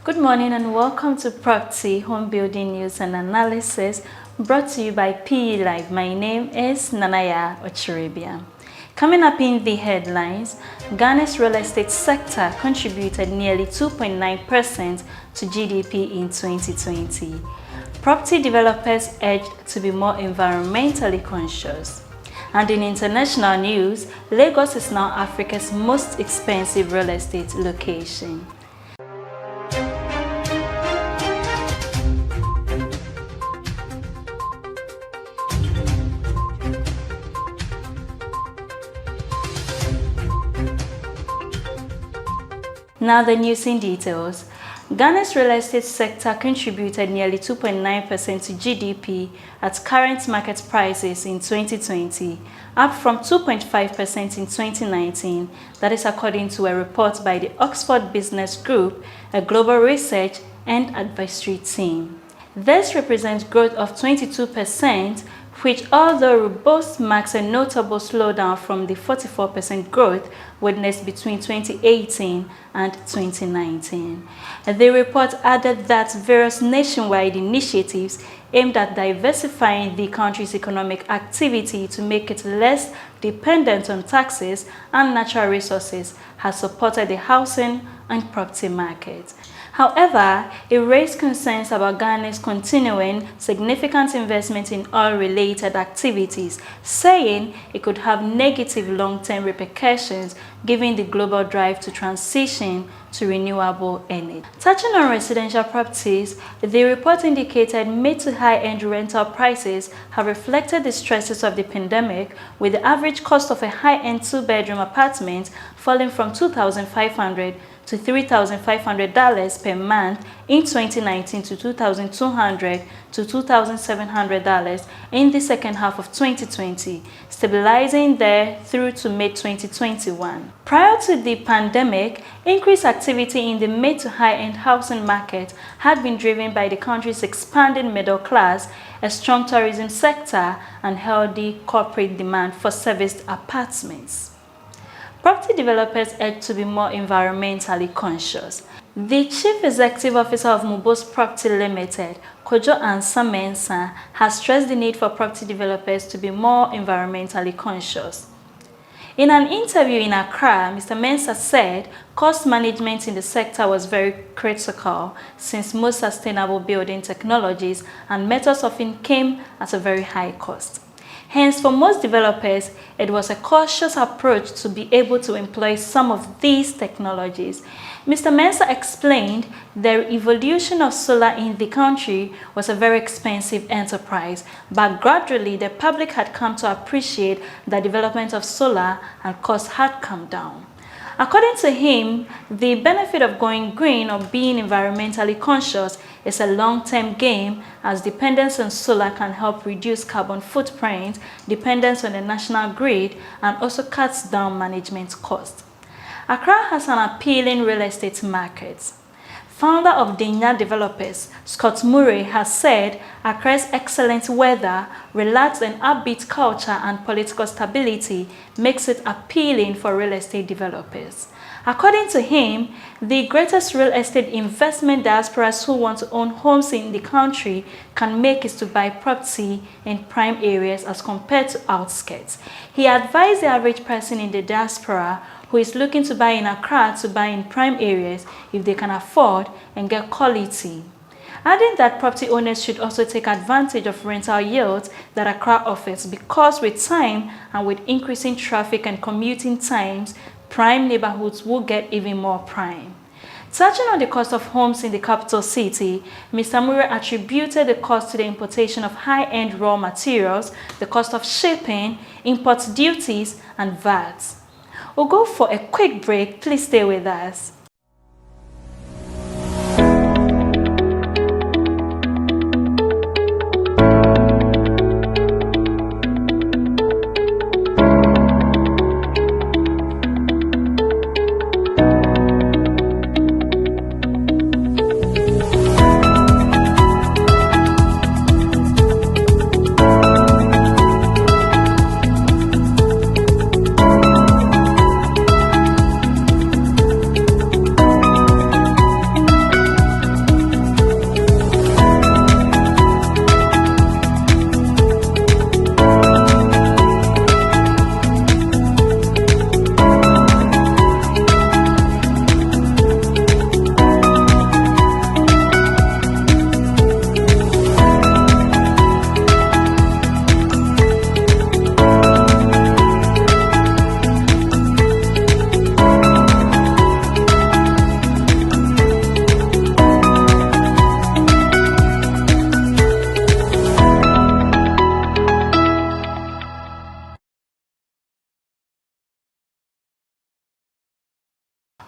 Good morning and welcome to Property Home Building News and Analysis brought to you by PE Live. My name is Nanaya Ochiribia. Coming up in the headlines, Ghana's real estate sector contributed nearly 2.9% to GDP in 2020. Property developers urged to be more environmentally conscious. And in international news, Lagos is now Africa's most expensive real estate location. Now the news in details. Ghana's real estate sector contributed nearly 2.9% to GDP at current market prices in 2020, up from 2.5% in 2019. That is according to a report by the Oxford Business Group, a global research and advisory team. This represents growth of 22%, which, although robust, marks a notable slowdown from the 44% growth witnessed between 2018 and 2019. The report added that various nationwide initiatives aimed at diversifying the country's economic activity to make it less dependent on taxes and natural resources has supported the housing and property market. However, it raised concerns about Ghana's continuing significant investment in oil-related activities, saying it could have negative long-term repercussions given the global drive to transition to renewable energy. Touching on residential properties, the report indicated mid to high-end rental prices have reflected the stresses of the pandemic, with the average cost of a high-end two-bedroom apartment falling from $2,500 to $3,500 per month in 2019 to $2,200 to $2,700 in the second half of 2020, stabilizing there through to mid-2021. Prior to the pandemic, increased activity in the mid to high-end housing market had been driven by the country's expanding middle class, a strong tourism sector, and healthy corporate demand for serviced apartments. Property developers urge to be more environmentally conscious. The Chief Executive Officer of Mubos Property Limited, Kojo Ansa Mensah, has stressed the need for property developers to be more environmentally conscious. In an interview in Accra, Mr. Mensah said cost management in the sector was very critical since most sustainable building technologies and methods often came at a very high cost. Hence, for most developers, it was a cautious approach to be able to employ some of these technologies. Mr. Mensah explained the evolution of solar in the country was a very expensive enterprise, but gradually the public had come to appreciate the development of solar and costs had come down. According to him, the benefit of going green or being environmentally conscious is a long-term game, as dependence on solar can help reduce carbon footprint, dependence on the national grid, and also cuts down management costs. Accra has an appealing real estate market. Founder of Denya Developers, Scott Murray, has said Accra's excellent weather, relaxed and upbeat culture, and political stability makes it appealing for real estate developers. According to him, the greatest real estate investment diasporas who want to own homes in the country can make is to buy property in prime areas as compared to outskirts. He advised the average person in the diaspora who is looking to buy in Accra to buy in prime areas if they can afford and get quality. Adding that property owners should also take advantage of rental yields that Accra offers, because with time and with increasing traffic and commuting times, prime neighborhoods will get even more prime. Touching on the cost of homes in the capital city, Mr. Murray attributed the cost to the importation of high-end raw materials, the cost of shipping, import duties, and VAT. We'll go for a quick break. Please stay with us.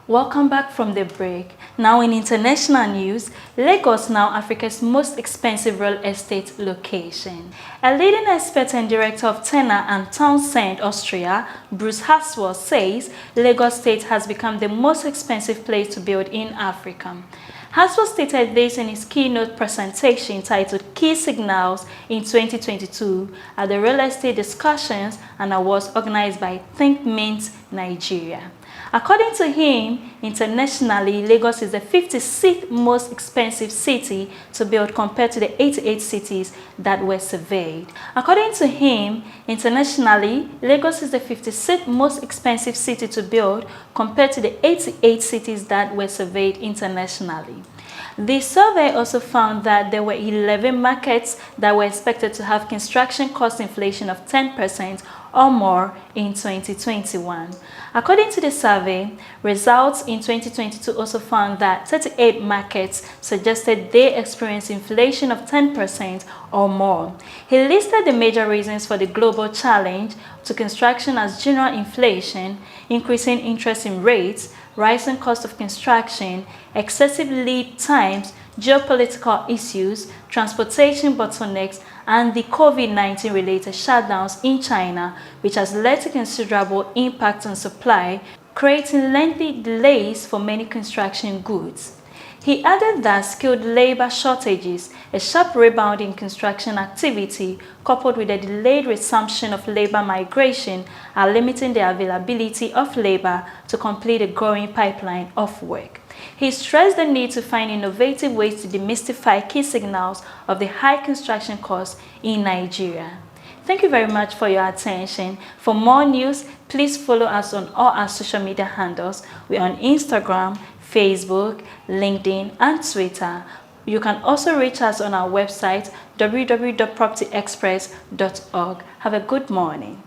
Welcome back from the break. Now in international news, Lagos now Africa's most expensive real estate location. A leading expert and director of Tenor and Townsend Austria, Bruce Haswell, says Lagos State has become the most expensive place to build in Africa. Haswell stated this in his keynote presentation titled Key Signals in 2022 at the Real Estate Discussions and Awards organized by Think Mint Nigeria. According to him, internationally, Lagos is the 56th most expensive city to build compared to the 88 cities that were surveyed. According to him, internationally, Lagos is the 56th most expensive city to build compared to the 88 cities that were surveyed internationally. The survey also found that there were 11 markets that were expected to have construction cost inflation of 10% or more in 2021. According to the survey, results in 2022 also found that 38 markets suggested they experienced inflation of 10% or more. He listed the major reasons for the global challenge to construction as general inflation, increasing interest in rates, rising cost of construction, excessive lead times, geopolitical issues, transportation bottlenecks, and the COVID-19 related shutdowns in China, which has led to considerable impact on supply, creating lengthy delays for many construction goods. He added that skilled labor shortages, a sharp rebound in construction activity, coupled with a delayed resumption of labor migration, are limiting the availability of labor to complete a growing pipeline of work. He stressed the need to find innovative ways to demystify key signals of the high construction costs in Nigeria. Thank you very much for your attention. For more news, please follow us on all our social media handles. We're on Instagram, Facebook, LinkedIn, and Twitter. You can also reach us on our website www.propertyexpress.org. Have a good morning.